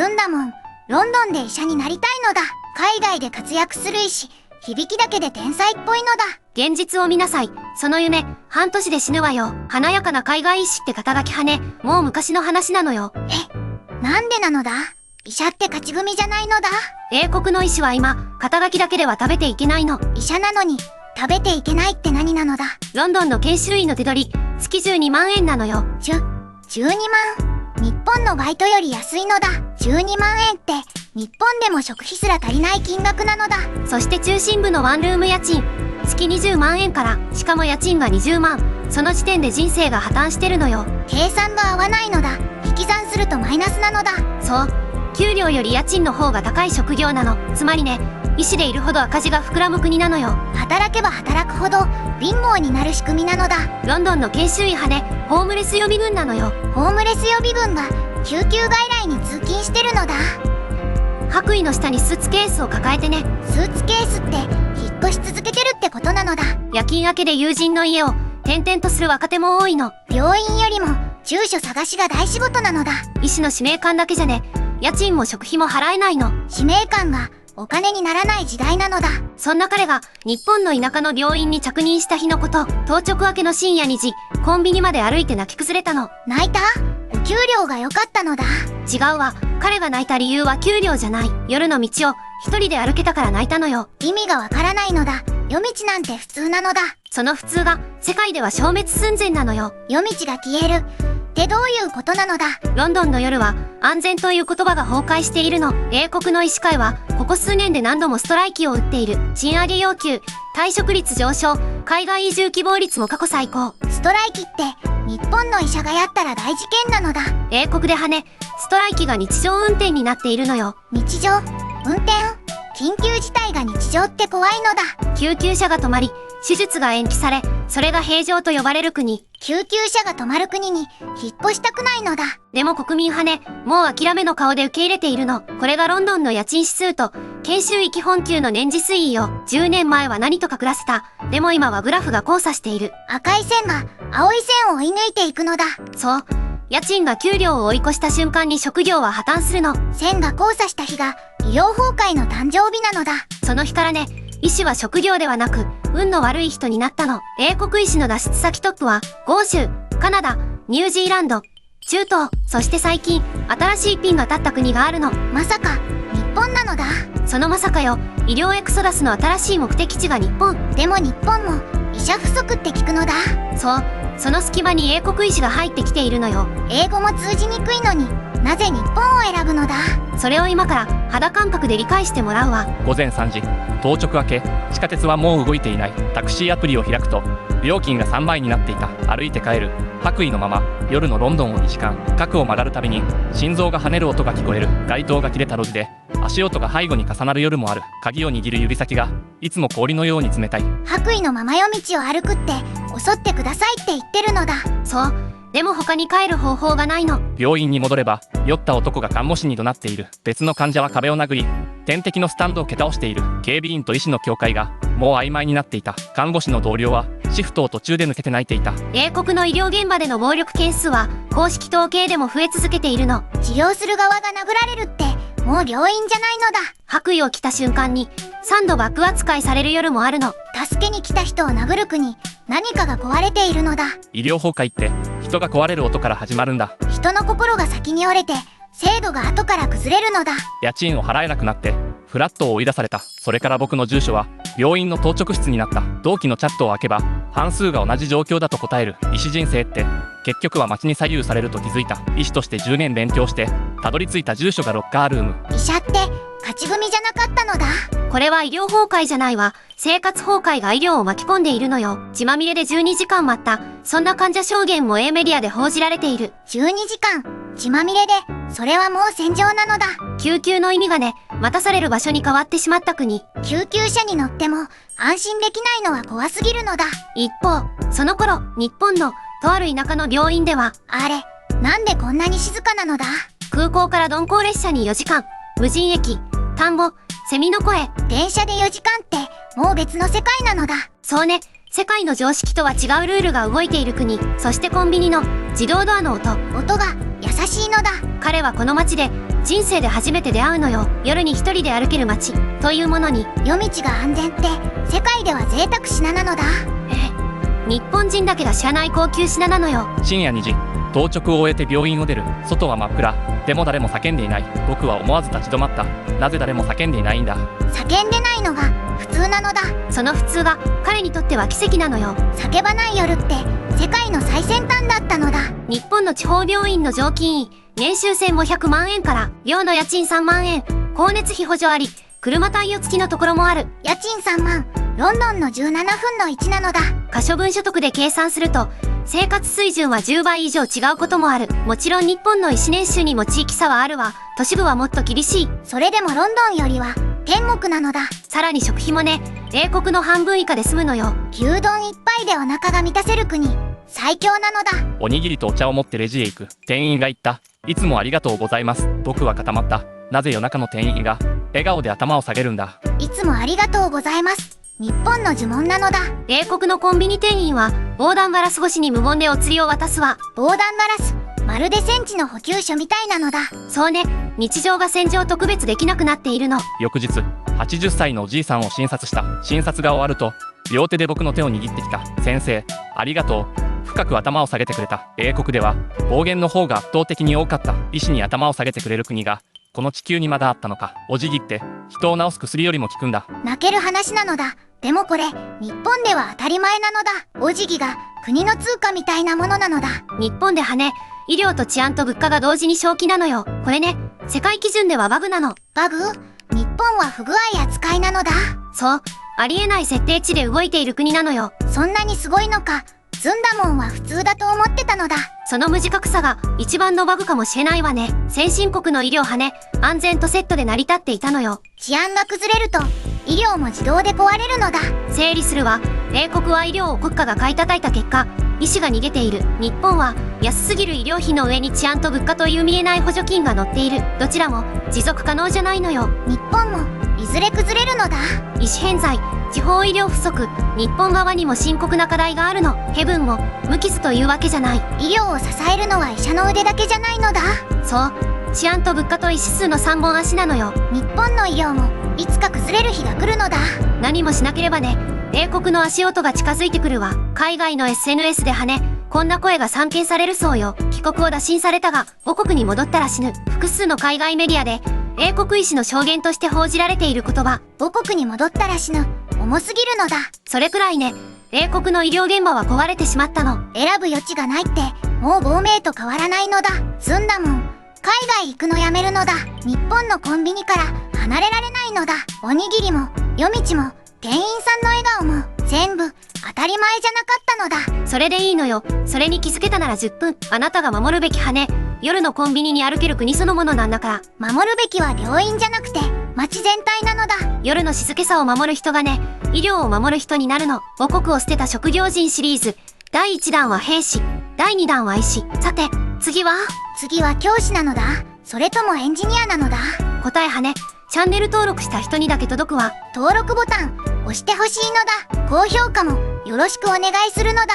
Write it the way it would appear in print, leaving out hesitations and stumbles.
済んだもん。ロンドンで医者になりたいのだ。海外で活躍する医師。響きだけで天才っぽいのだ。現実を見なさい。その夢、半年で死ぬわよ。華やかな海外医師って肩書き派ね。もう昔の話なのよ。なんでなのだ？医者って勝ち組じゃないのだ。英国の医師は今、肩書きだけでは食べていけないの。医者なのに、食べていけないって何なのだ？ロンドンの研修医の手取り、月12万円なのよ。12万。日本のバイトより安いのだ。12万円って、日本でも食費すら足りない金額なのだ。そして中心部のワンルーム家賃、月20万円から、しかも家賃が20万。その時点で人生が破綻してるのよ。計算が合わないのだ。引き算するとマイナスなのだ。そう。給料より家賃の方が高い職業なの。つまりね、医師でいるほど赤字が膨らむ国なのよ。働けば働くほど貧乏になる仕組みなのだ。ロンドンの研修医派でホームレス予備軍なのよ。ホームレス予備軍が救急外来に通勤してるのだ。白衣の下にスーツケースを抱えてね。スーツケースって引っ越し続けてるってことなのだ。夜勤明けで友人の家を転々とする若手も多いの。病院よりも住所探しが大仕事なのだ。医師の使命感だけじゃね、家賃も食費も払えないの。使命感がお金にならない時代なのだ。そんな彼が日本の田舎の病院に着任した日のこと、当直明けの深夜2時、コンビニまで歩いて泣き崩れたの。泣いた？お給料が良かったのだ。違うわ。彼が泣いた理由は給料じゃない。夜の道を一人で歩けたから泣いたのよ。意味がわからないのだ。夜道なんて普通なのだ。その普通が世界では消滅寸前なのよ。夜道が消えるってどういうことなのだ？ロンドンの夜は安全という言葉が崩壊しているの。英国の医師会はここ数年で何度もストライキを打っている。賃上げ要求、退職率上昇、海外移住希望率も過去最高。ストライキって日本の医者がやったら大事件なのだ。英国ではね、ストライキが日常運転になっているのよ。日常運転、緊急事態が日常って怖いのだ。救急車が止まり、手術が延期され、それが平常と呼ばれる国。救急車が止まる国に引っ越したくないのだ。でも国民派ね、もう諦めの顔で受け入れているの。これがロンドンの家賃指数と、研修医基本給の年次推移よ。10年前は何とか暮らせた。でも今はグラフが交差している。赤い線が青い線を追い抜いていくのだ。そう。家賃が給料を追い越した瞬間に職業は破綻するの。線が交差した日が医療崩壊の誕生日なのだ。その日からね、医師は職業ではなく、運の悪い人になったの。英国医師の脱出先トップは、豪州、カナダ、ニュージーランド、中東、そして最近、新しいピンが立った国があるの。まさか、日本なのだ。そのまさかよ、医療エクソダスの新しい目的地が日本。でも日本も、医者不足って聞くのだ。そう、その隙間に英国医師が入ってきているのよ。英語も通じにくいのになぜ日本を選ぶのだ。それを今から肌感覚で理解してもらうわ。午前3時、当直明け、地下鉄はもう動いていない。タクシーアプリを開くと料金が3倍になっていた。歩いて帰る。白衣のまま夜のロンドンを2時間。角を曲がるたびに心臓が跳ねる音が聞こえる。街灯が切れた路地で足音が背後に重なる夜もある。鍵を握る指先がいつも氷のように冷たい。白衣のまま夜道を歩くって襲ってくださいって言ってるのだ。そう。でも他に帰る方法がないの。病院に戻れば酔った男が看護師に怒鳴っている。別の患者は壁を殴り点滴のスタンドを蹴倒している。警備員と医師の境界がもう曖昧になっていた。看護師の同僚はシフトを途中で抜けて泣いていた。英国の医療現場での暴力件数は公式統計でも増え続けているの。治療する側が殴られるってもう病院じゃないのだ。白衣を着た瞬間に3度バック扱いされる夜もあるの。助けに来た人を殴る国、何かが壊れているのだ。医療崩壊って人が壊れる音から始まるんだ。人の心が先に折れて制度が後から崩れるのだ。家賃を払えなくなってフラットを追い出された。それから僕の住所は病院の当直室になった。同期のチャットを開けば半数が同じ状況だと答える。医師人生って結局は街に左右されると気づいた。医師として10年勉強してたどり着いた住所がロッカールーム。医者って勝ち組じゃなかったのだ。これは医療崩壊じゃないわ。生活崩壊が医療を巻き込んでいるのよ。血まみれで12時間待った。そんな患者証言も A メディアで報じられている。12時間血まみれで、それはもう戦場なのだ。救急の意味がね、待たされる場所に変わってしまった国。救急車に乗っても安心できないのは怖すぎるのだ。一方、その頃、日本のとある田舎の病院では、あれ、なんでこんなに静かなのだ。空港から鈍行列車に4時間、無人駅、田んぼ、セミの声。電車で4時間ってもう別の世界なのだ。そうね、世界の常識とは違うルールが動いている国。そしてコンビニの自動ドアの音。音が優しいのだ。彼はこの街で人生で初めて出会うのよ。夜に一人で歩ける街というものに。夜道が安全って世界では贅沢品なのだ。日本人だけが知らない高級品なのよ。深夜2時、当直を終えて病院を出る。外は真っ暗。でも誰も叫んでいない。僕は思わず立ち止まった。なぜ誰も叫んでいないんだ。叫んでないのが普通なのだ。その普通が彼にとっては奇跡なのよ。叫ばない夜って世界の最先端だったのだ。日本の地方病院の常勤医、年収1500万円から寮の家賃3万円、光熱費補助あり、車貸与付きのところもある。家賃3万、ロンドンの17分の1なのだ。可処分所得で計算すると生活水準は10倍以上違うこともある。もちろん日本の医師年収にも地域差はあるわ。都市部はもっと厳しい。それでもロンドンよりは天国なのだ。さらに食費もね、英国の半分以下で済むのよ。牛丼一杯でお腹が満たせる国、最強なのだ。おにぎりとお茶を持ってレジへ行く。店員が言った。いつもありがとうございます。僕は固まった。なぜ夜中の店員が笑顔で頭を下げるんだ。いつもありがとうございます。日本の呪文なのだ。英国のコンビニ店員は防弾ガラス越しに無言でお釣りを渡すわ。防弾ガラス、まるで戦地の補給所みたいなのだ。そうね、日常が戦場と区別できなくなっているの。翌日、80歳のおじいさんを診察した。診察が終わると両手で僕の手を握ってきた。先生、ありがとう。深く頭を下げてくれた。英国では暴言の方が圧倒的に多かった。医師に頭を下げてくれる国がこの地球にまだあったのか。お辞儀って人を治す薬よりも効くんだ。泣ける話なのだ。でもこれ日本では当たり前なのだ。お辞儀が国の通貨みたいなものなのだ。日本で医療と治安と物価が同時に正気なのよ。これね、世界基準ではバグなの。バグ？日本は不具合扱いなのだ。そう、ありえない設定値で動いている国なのよ。そんなにすごいのか。ずんだもんは普通だと思ってたのだ。その無自覚さが一番のバグかもしれないわね。先進国の医療安全とセットで成り立っていたのよ。治安が崩れると医療も自動で壊れるのだ。整理するわ。英国は医療を国家が買い叩いた結果、医師が逃げている。日本は安すぎる医療費の上に治安と物価という見えない補助金が乗っている。どちらも持続可能じゃないのよ。日本もいずれ崩れるのだ。医師偏在、地方医療不足、日本側にも深刻な課題があるの。ヘブンも無傷というわけじゃない。医療を支えるのは医者の腕だけじゃないのだ。そう、治安と物価と医師数の3本足なのよ。日本の医療もいつか崩れる日が来るのだ。何もしなければね。英国の足音が近づいてくるわ。海外の SNS でこんな声が散見されるそうよ。帰国を打診されたが母国に戻ったら死ぬ。複数の海外メディアで英国医師の証言として報じられている言葉。母国に戻ったら死ぬ。重すぎるのだ。それくらいね、英国の医療現場は壊れてしまったの。選ぶ余地がないってもう亡命と変わらないのだ。ずんだもん、海外行くのやめるのだ。日本のコンビニから離れられないのだ。おにぎりも夜道も店員さんの笑顔も全部当たり前じゃなかったのだ。それでいいのよ。それに気づけたなら10分。あなたが守るべき夜のコンビニに歩ける国そのものなんだから。守るべきは病院じゃなくて街全体なのだ。夜の静けさを守る人が医療を守る人になるの。母国を捨てた職業人シリーズ。第1弾は兵士、第2弾は医師。さて、次は教師なのだ。それともエンジニアなのだ。答えチャンネル登録した人にだけ届くわ。登録ボタン押してほしいのだ。高評価もよろしくお願いするのだ。